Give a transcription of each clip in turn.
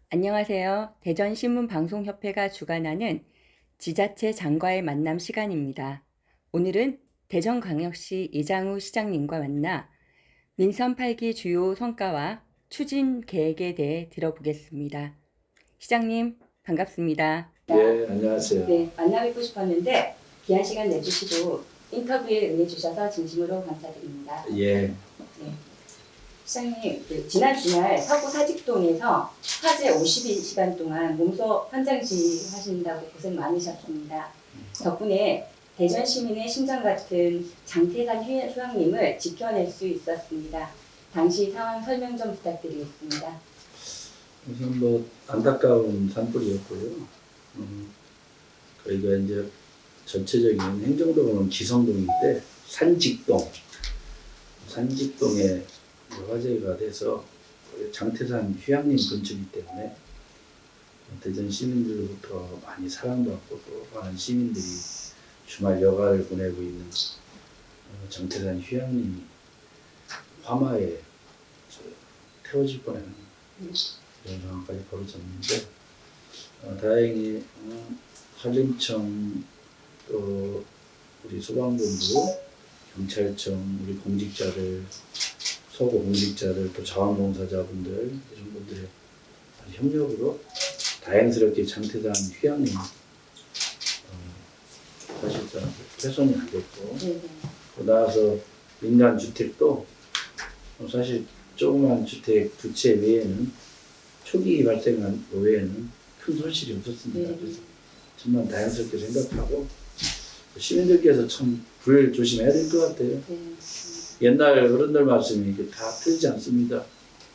안녕하세요. 대전신문방송협회가 주관하는 지자체 장과의 만남 시간입니다. 오늘은 대전광역시 이장우 시장님과 만나 민선 8기 주요 성과와 추진 계획에 대해 들어보겠습니다. 시장님, 반갑습니다. 예, 안녕하세요. 네, 만나 뵙고 싶었는데 귀한 시간 내주시고 인터뷰에 응해주셔서 진심으로 감사드립니다. 예, 네. 시장님, 지난 주말 서구 사직동에서 화재 52시간 동안 몸소 현장지 하신다고 고생 많으셨습니다. 덕분에 대전 시민의 심장 같은 장태산 휴양림을 지켜낼 수 있었습니다. 당시 상황 설명 좀 부탁드리겠습니다. 우선 뭐 안타까운 산불이었고요. 저희가 이제 전체적인 행정도로는 기성동인데 산직동에 화재가 돼서 장태산 휴양림 근처이기 때문에 대전 시민들로부터 많이 사랑받고 또 많은 시민들이 주말 여가를 보내고 있는 장태산 휴양림이 화마에 태워질 뻔한 이런 상황까지 벌어졌는데 다행히 산림청 또 우리 소방본부, 경찰청, 우리 공직자들, 서구 공직자들, 또 자원봉사자분들 이런 분들의 협력으로 다행스럽게 장태산 휴양림 사실상 훼손이 안 됐고 또 나와서 민간 주택도 사실 조그만 주택 두 채 외에는 초기 발생한 그 외에는 큰 손실이 없었습니다. 그래서 정말 다행스럽게 생각하고 시민들께서 참 불 조심해야 될 것 같아요. 옛날 어른들 말씀이 다 틀리지 않습니다.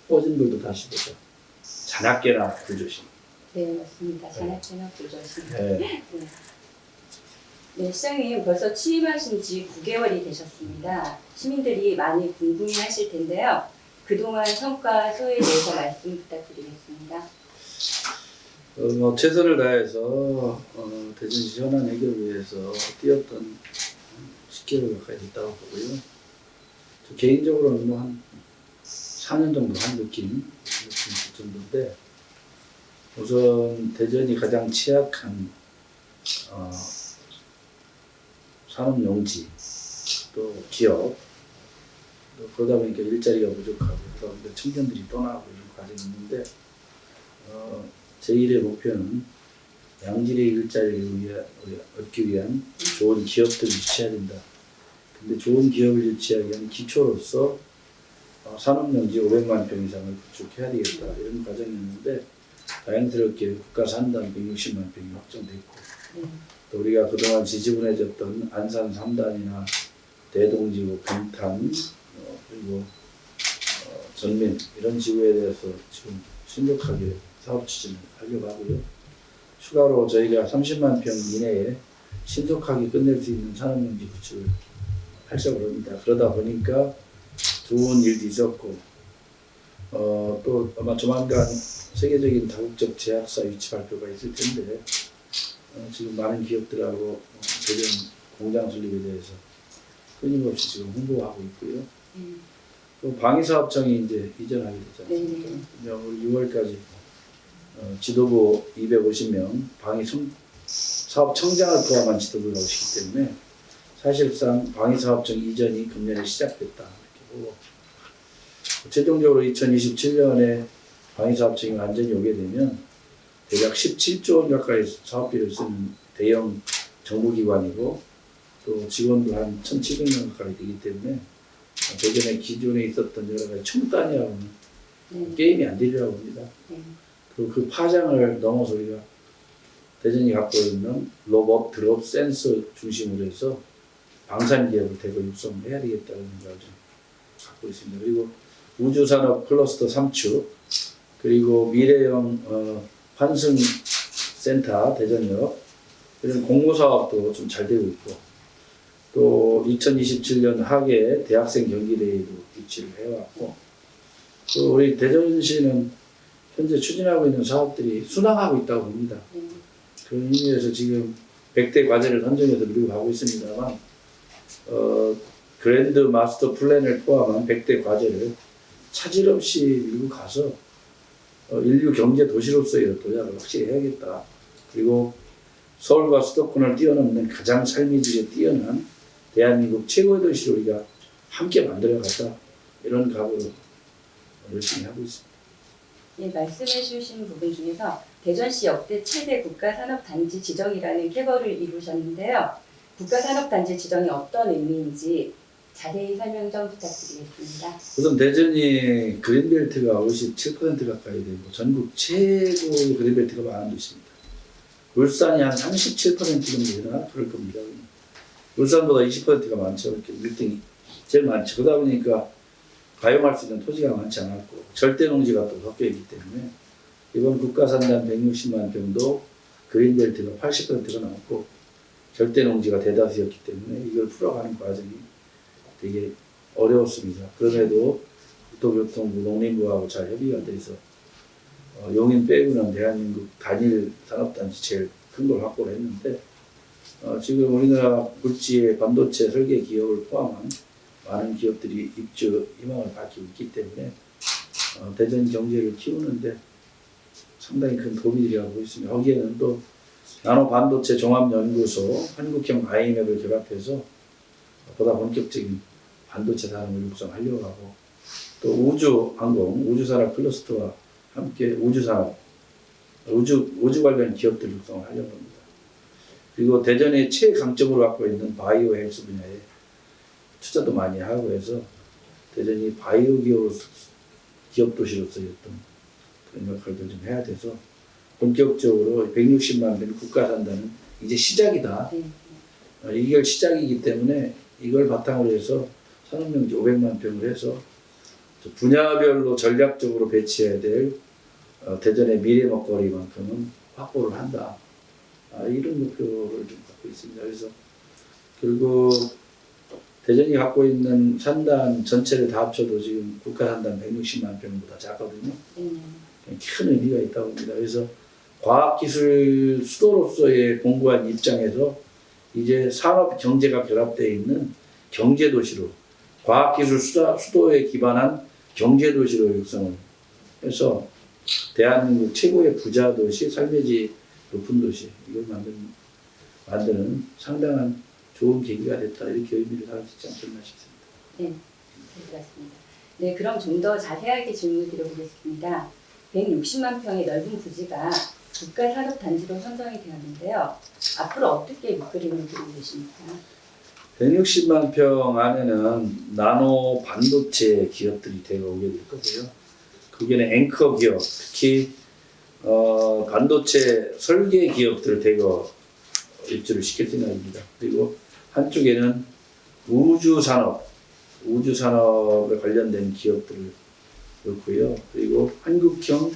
꺼진 불도 다시 보자. 자나깨나 불조심. 네, 맞습니다. 자나깨나 불조심. 네. 네, 시장님 벌써 취임하신 지 9개월이 되셨습니다. 시민들이 많이 궁금해하실 텐데요. 그동안 성과 소회에 대해서 말씀 부탁드리겠습니다. 최선을 다해서 대전시 현안 해결을 위해서 뛰었던 10개월 가까이 됐다고 보고요. 저 개인적으로는 한 4년 정도 한 느낌 정도인데 우선 대전이 가장 취약한 산업용지 또 기업 또 그러다 보니까 일자리가 부족하고 그러다 청년들이 떠나고 이런 과정이 있는데 제1의 목표는 양질의 일자리를 얻기 위한 좋은 기업들을 유치해야 된다. 근데 좋은 기업을 유치하기 위한 기초로서 산업용지 500만 평 이상을 구축해야 되겠다. 이런 과정이었는데 다행스럽게 국가 산단 160만 평이 확정됐고 또 우리가 그동안 지지분해졌던 안산 3단이나 대동지구, 평탄 그리고 전면 이런 지구에 대해서 지금 신속하게 사업 추진을 하려고 하고요. 추가로 저희가 30만 평 이내에 신속하게 끝낼 수 있는 산업용지 구축을 하려고 합니다. 그러다 보니까 좋은 일도 있었고 또 아마 조만간 세계적인 다국적 제약사 유치 발표가 있을 텐데 지금 많은 기업들하고 대전 공장 설립에 대해서 끊임없이 지금 홍보하고 있고요. 또 방위사업청이 이제 이전하게 되지 않습니까? 올 6월까지 지도부 250명, 방위 사업청장을 포함한 지도부가 오시기 때문에 사실상 방위사업청 이전이 금년에 시작됐다 이렇게 보고 최종적으로 2027년에 방위사업청이 완전히 오게 되면 대략 17조 원 가까이 사업비를 쓰는 대형 정부기관이고 또 직원도 한 1,700명 가까이 되기 때문에 대전에 기존에 있었던 여러 가지 첨단이라고는 게임이 안 되리라고 봅니다. 그리고 그 파장을 넘어서 우리가 대전이 갖고 있는 로봇, 드롭, 센서 중심으로 해서 방산기업을 대거 육성해야 되겠다는 생각을 좀 갖고 있습니다. 그리고 우주산업 클러스터 3축 그리고 미래형 환승센터 대전역 이런 공모사업도 좀 잘 되고 있고 또 2027년 하계 대학생 경기대회도 유치를 해왔고 또 우리 대전시는 현재 추진하고 있는 사업들이 순항하고 있다고 봅니다. 그런 의미에서 지금 100대 과제를 선정해서 밀고 가고 있습니다만 그랜드 마스터 플랜을 포함한 100대 과제를 차질 없이 밀고 가서 인류 경제 도시로서의 도약을 확실히 해야겠다. 그리고 서울과 수도권을 뛰어넘는 가장 삶의 질에 뛰어난 대한민국 최고의 도시를 우리가 함께 만들어가자. 이런 각오로 열심히 하고 있습니다. 예, 말씀해 주신 부분 중에서 대전시 역대 최대 국가산업단지 지정이라는 쾌거를 이루셨는데요. 국가산업단지 지정이 어떤 의미인지 자세히 설명 좀 부탁드리겠습니다. 우선 대전이 그린벨트가 57% 가까이 되고 전국 최고 그린벨트가 많은 도시입니다. 울산이 한 37% 정도 되나 그럴 겁니다. 울산보다 20%가 많죠. 이렇게 1등이 제일 많죠. 그러다 보니까 가용할 수 있는 토지가 많지 않았고 절대 농지가 또 섞여 있기 때문에 이번 국가산단 160만 평도 그린벨트가 80%가 넘었고 절대 농지가 대다수였기 때문에 이걸 풀어가는 과정이 되게 어려웠습니다. 그럼에도 국토교통부 농림부하고 잘 협의가 돼서 용인 빼고는 대한민국 단일 산업단지 제일 큰 걸 확보를 했는데 지금 우리나라 굴지의 반도체 설계 기업을 포함한 많은 기업들이 입주 희망을 밝히고 있기 때문에 대전 경제를 키우는데 상당히 큰 도움이 되리라고 보고 있습니다. 거기에는 또 나노 반도체 종합연구소, 한국형 IMF을 결합해서 보다 본격적인 반도체 산업을 육성하려고 하고 또 우주항공, 우주산업 클러스터와 함께 우주산업, 우주 관련 기업들 육성을 하려고 합니다. 그리고 대전의 최강점으로 갖고 있는 바이오 헬스 분야에 투자도 많이 하고 해서 대전이 바이오 기업 도시로서의 어떤 그런 역할들 좀 해야 돼서 본격적으로 160만 평 국가산단은 이제 시작이다. 이게 시작이기 때문에 이걸 바탕으로 해서 산업용지 500만 평을 해서 분야별로 전략적으로 배치해야 될 대전의 미래 먹거리만큼은 확보를 한다. 이런 목표를 좀 갖고 있습니다. 그래서 결국 대전이 갖고 있는 산단 전체를 다 합쳐도 지금 국가산단 160만 평보다 작거든요. 큰 의미가 있다고 봅니다. 그래서 과학기술 수도로서의 공고한 입장에서 이제 산업 경제가 결합되어 있는 경제도시로 과학기술 수도에 기반한 경제도시로 육성을 해서 대한민국 최고의 부자도시, 삶의 질 높은 도시 이걸 만드는 상당한 좋은 계기가 됐다. 이렇게 의미를 할 수 있지 않겠나 싶습니다. 네, 그렇습니다. 네, 그럼 좀 더 자세하게 질문을 드려보겠습니다. 160만 평의 넓은 부지가 국가산업단지로 선정이 되었는데요. 앞으로 어떻게 밑그림을 그리고 계십니까? 160만 평 안에는 나노 반도체 기업들이 대거 오게 될 거고요. 거기는 앵커 기업, 특히 반도체 설계 기업들을 대거 입주를 시킬 생각입니다. 그리고 한쪽에는 우주산업에 관련된 기업들을 넣고요. 그리고 한국형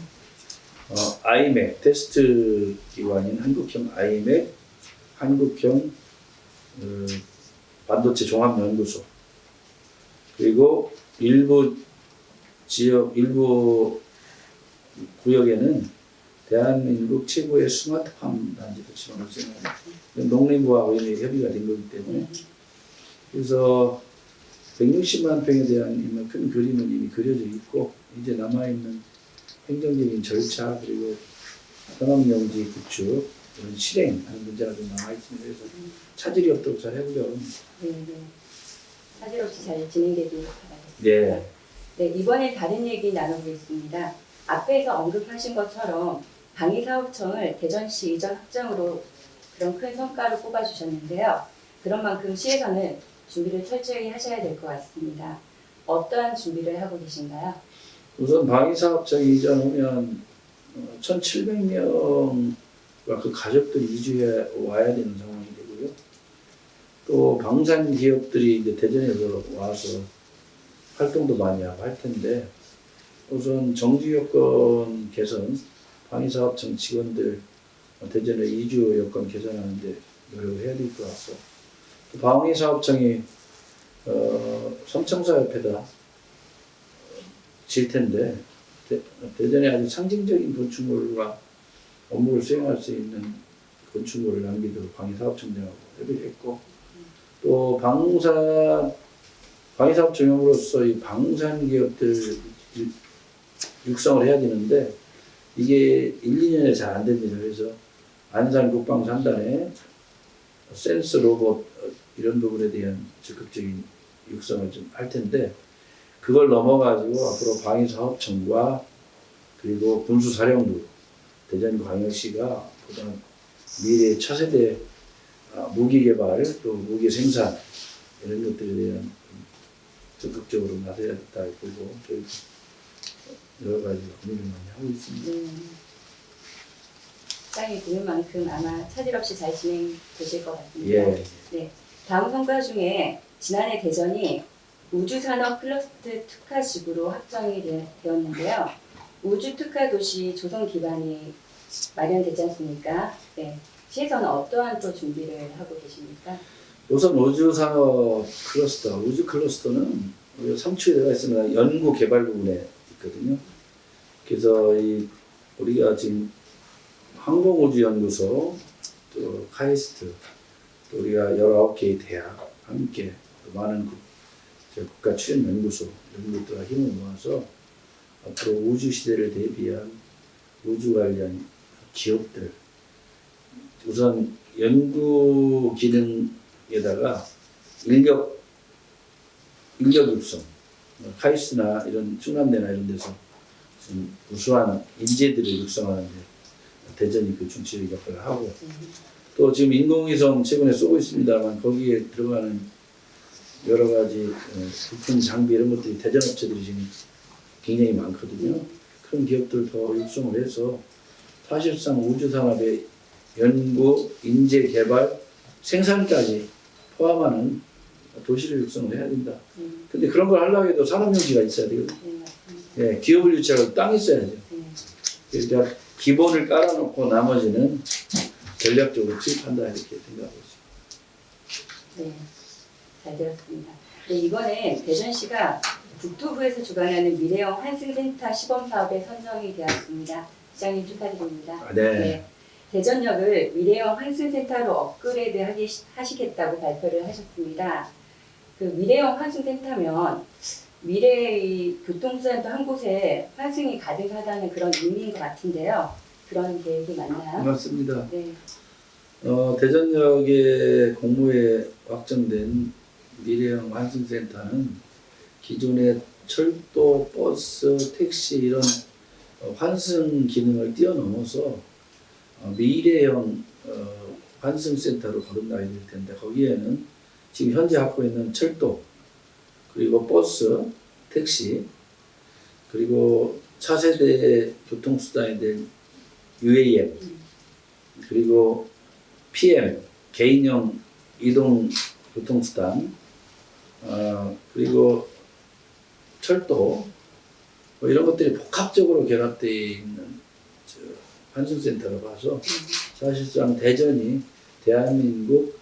아이맥, 테스트 기관인 한국형 아이맥, 한국형 반도체 종합연구소, 그리고 일부 구역에는 대한민국 최고의 스마트팜 단지도 지원을 생각합니다. 농림부하고 이미 협의가 된 거기 때문에 그래서 160만 평에 대한 큰 그림은 이미 그려져 있고 이제 남아있는 행정적인 절차 그리고 산업용지 구축 이런 실행하는 문제가 좀 남아있습니다. 그래서 차질이 없도록 잘 해보려고 합니다. 네. 차질 없이 잘 진행되길 바라겠습니다. 네. 네, 이번에 다른 얘기 나눠보겠습니다. 앞에서 언급하신 것처럼 방위사업청을 대전시 이전 확장으로 그런 큰 성과를 꼽아주셨는데요. 그런 만큼 시에서는 준비를 철저히 하셔야 될 것 같습니다. 어떠한 준비를 하고 계신가요? 우선 방위사업청이 이전 오면 1,700명과 그 가족들이 이주해 와야 되는 상황이 되고요. 또 방산 기업들이 이제 대전에서 와서 활동도 많이 하고 할 텐데 우선 정지 여건 개선, 방위사업청 직원들 대전에 이주 여건 개선하는데 노력을 해야 될 것 같고 또 방위사업청이 삼청사협회다 질 텐데 대전에 아주 상징적인 건축물과 업무를 수행할 수 있는 건축물을 남기도록 방위사업청장하고 협의를 했고 또 방산 방위사업 전용으로서 이 방산 기업들 육성을 해야 되는데 이게 1, 2년에 잘 안 됩니다. 그래서 안산 국방산단에 센스 로봇 이런 부분에 대한 적극적인 육성을 좀 할 텐데 그걸 넘어가지고 앞으로 방위사업청과 그리고 군수사령부 대전광역시가 보다 미래의 차세대 무기 개발 또 무기 생산 이런 것들에 대한 적극적으로 나서야겠다 보고 저희 여러 가지 고민을 많이 하고 있습니다. 시장이 보는 만큼 아마 차질 없이 잘 진행되실 것 같습니다. 예. 네. 다음 성과 중에 지난해 대전이 우주산업 클러스터 특화지구로 확정이 되었는데요. 우주특화 도시 조성 기반이 마련되지 않습니까? 네. 시에서는 어떠한 또 준비를 하고 계십니까? 우선 우주산업 클러스터, 우주 클러스터는 우리가 3축에 들어가 있으면 연구 개발 부분에 있거든요. 그래서 우리가 지금 항공우주연구소, 또 카이스트, 또 우리가 19개의 대학 함께 또 많은 국가 출연 연구소 이런 것들과 힘을 모아서 앞으로 우주 시대를 대비한 우주 관련 기업들 우선 연구 기능에다가 인력 육성, 카이스트나 이런 충남대나 이런 데서 지금 우수한 인재들을 육성하는데 대전이 그 중추적 역할을 하고 또 지금 인공위성 최근에 쏘고 있습니다만 거기에 들어가는 여러 가지 부품 장비 이런 것들이 대전 업체들이 지금 굉장히 많거든요. 그런 기업들 더 육성을 해서 사실상 우주 산업의 연구, 인재 개발, 생산까지 포함하는 도시를 육성을 해야 된다. 근데 그런 걸 하려고 해도 산업용지가 있어야 되거든요. 예, 기업을 유치하고 땅이 있어야죠. 그러니까 기본을 깔아놓고 나머지는 전략적으로 투입한다 이렇게 생각하고 있습니다. 네, 잘 들었습니다. 네, 이번에 대전시가 국토부에서 주관하는 미래형 환승센터 시범사업에 선정이 되었습니다. 시장님 축하드립니다. 네. 대전역을 미래형 환승센터로 업그레이드 하시겠다고 발표를 하셨습니다. 그 미래형 환승센터면 미래의 교통수단도 한 곳에 환승이 가능하다는 그런 의미인 것 같은데요. 그런 계획이 맞나요? 맞습니다. 네. 대전역의 공모에 확정된 미래형 환승센터는 기존의 철도, 버스, 택시 이런 환승 기능을 뛰어넘어서 미래형 환승센터로 거듭나게 될 텐데 거기에는 지금 현재 갖고 있는 철도 그리고 버스, 택시 그리고 차세대 교통수단이 된 UAM 그리고 PM 개인형 이동 교통수단 그리고 철도 뭐 이런 것들이 복합적으로 결합되어 있는 환승센터로 봐서 사실상 대전이 대한민국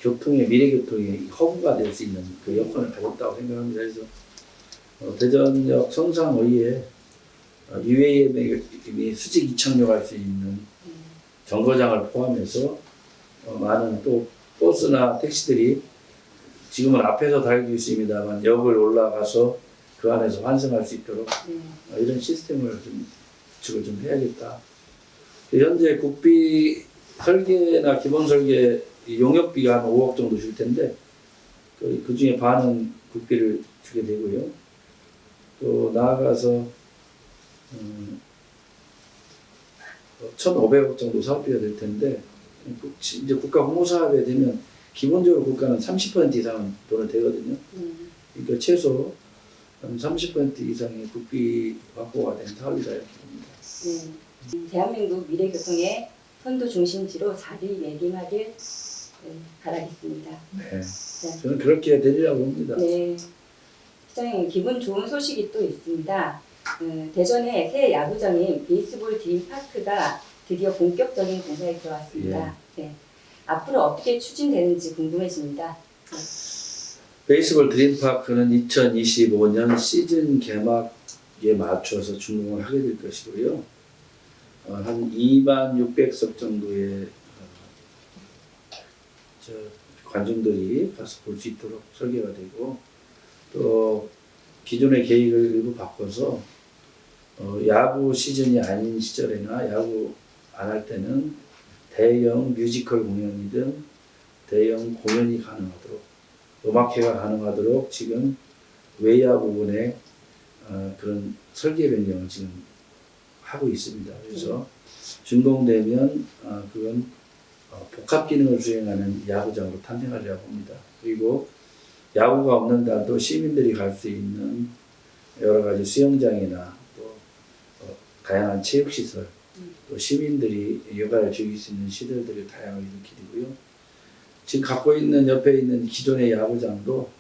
교통의 미래교통의 허브가 될 수 있는 그 여건을 가졌다고 생각합니다. 그래서 대전역 성상의에 UAM이 수직 이착륙할 수 있는 정거장을 포함해서 많은 또 버스나 택시들이 지금은 앞에서 달리고 있습니다만 역을 올라가서 그 안에서 환승할 수 있도록 이런 시스템을 구축을 좀 해야겠다. 현재 국비 설계나 기본 설계 용역비가 한 5억 정도 줄 텐데 그 중에 반은 국비를 주게 되고요. 또 나아가서 1,500억 정도 사업비가 될 텐데 이제 국가 공모사업에 되면 기본적으로 국가는 30% 이상은 돈을 대거든요. 그러니까 최소 한 30% 이상의 국비 확보가 된 사업이다 이렇게 봅니다. 대한민국 미래교통의 선도 중심지로 자리 매김하길 바라겠습니다. 네, 저는 그렇게 되리라고 봅니다. 네, 시장님 기분 좋은 소식이 또 있습니다. 대전의 새 야구장인 베이스볼 드림파크가 드디어 본격적인 공사에 들어왔습니다. 네, 앞으로 어떻게 추진되는지 궁금해집니다. 베이스볼 드림파크는 2025년 시즌 개막에 맞춰서 준공을 하게 될 것이고요. 한 26,600석 정도의 관중들이 가서 볼 수 있도록 설계가 되고 또 기존의 계획을 일부 바꿔서 야구 시즌이 아닌 시절이나 야구 안 할 때는 대형 뮤지컬 공연이든 대형 공연이 가능하도록 음악회가 가능하도록 지금 외야 부분에 그런 설계 변경을 지금 하고 있습니다. 그래서 준공되면 그건 복합 기능을 수행하는 야구장으로 탄생하리라고 봅니다. 그리고 야구가 없는 날도 시민들이 갈 수 있는 여러 가지 수영장이나 또 다양한 체육시설, 또 시민들이 여가를 즐길 수 있는 시설들을 다양하게 일으키고요. 지금 갖고 있는 옆에 있는 기존의 야구장도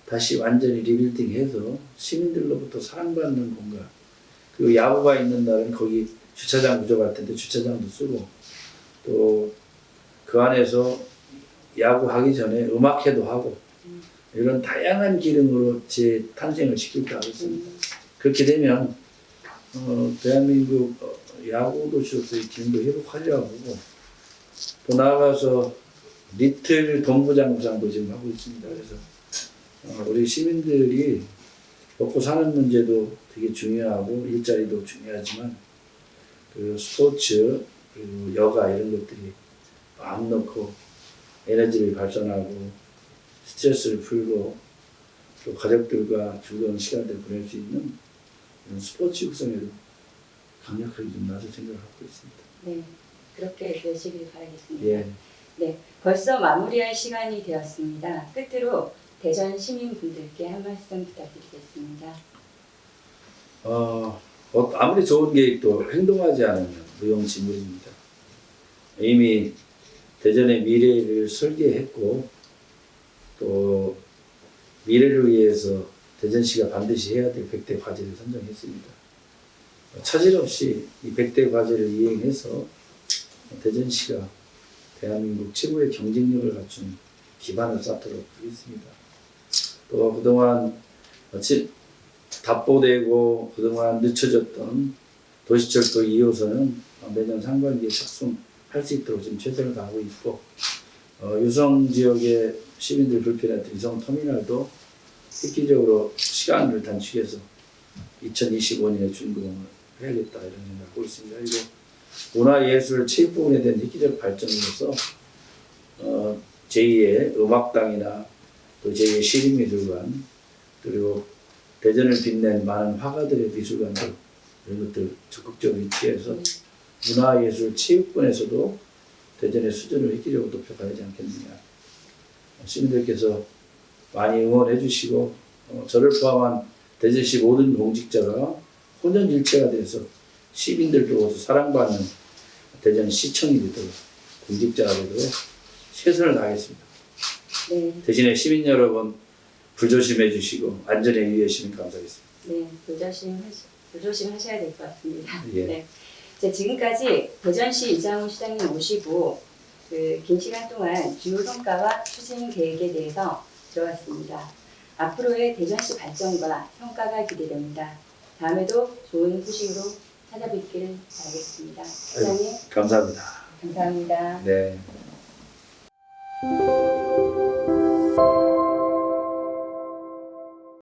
다시 완전히 리빌딩해서 시민들로부터 사랑받는 공간. 그리고 야구가 있는 날은 거기 주차장 부족할 텐데 주차장도 쓰고 또 그 안에서 야구하기 전에 음악회도 하고 이런 다양한 기능으로 재탄생을 시킬까 하겠습니다. 그렇게 되면 대한민국 야구 도시로서의 기능도 회복하려고 하고 또 나아가서 리틀 동부장 구상도 지금 하고 있습니다. 그래서 우리 시민들이 먹고 사는 문제도 되게 중요하고 일자리도 중요하지만 그 스포츠 그리고 여가 이런 것들이 마음 놓고 에너지를 발산하고 스트레스를 풀고 또 가족들과 즐거운 시간을 보낼 수 있는 이런 스포츠 육성에도 강력하게 좀 나설 생각을 갖고 있습니다. 네, 그렇게 되시길 바라겠습니다. 예. 네, 벌써 마무리할 시간이 되었습니다. 끝으로 대전 시민분들께 한 말씀 부탁드리겠습니다. 아무리 좋은 계획도 행동하지 않으면 무용지물입니다. 이미 대전의 미래를 설계했고 또 미래를 위해서 대전시가 반드시 해야 될 100대 과제를 선정했습니다. 차질 없이 이 100대 과제를 이행해서 대전시가 대한민국 최고의 경쟁력을 갖춘 기반을 쌓도록 하겠습니다. 또 그동안 답보되고 그동안 늦춰졌던 도시철도 2호선은 내년 상반기에 착송할 수 있도록 지금 최선을 다하고 있고 유성 지역의 시민들 불편했던 유성 터미널도 획기적으로 시간을 단축해서 2025년에 준공을 해야겠다 이런 생각을 하고 있습니다. 그리고 문화예술 체육 부분에 대한 획기적 발전으로서 제2의 음악당이나 또 제2의 시립미술관 그리고 대전을 빛낸 많은 화가들의 미술관들 이런 것들 적극적으로 유치해서 문화예술 체육분에서도 대전의 수준을 획기적으로 높여가야지 않겠느냐. 시민들께서 많이 응원해 주시고 저를 포함한 대전시 모든 공직자가 혼연일체가 돼서 시민들로부터 사랑받는 대전시청이 되도록 공직자가 되도록 최선을 다하겠습니다. 네, 대신에 시민 여러분 불조심해 주시고 안전에 유의해 주시면 감사하겠습니다. 네, 불조심하셔야 될 것 같습니다. 예. 네. 지금까지 대전시 이장훈 시장님 모시고 긴 시간 동안 주요 성과와 추진 계획에 대해서 들어봤습니다. 앞으로의 대전시 발전과 성과가 기대됩니다. 다음에도 좋은 소식으로 찾아뵙기를 바라겠습니다. 시장님 감사합니다. 감사합니다. 네.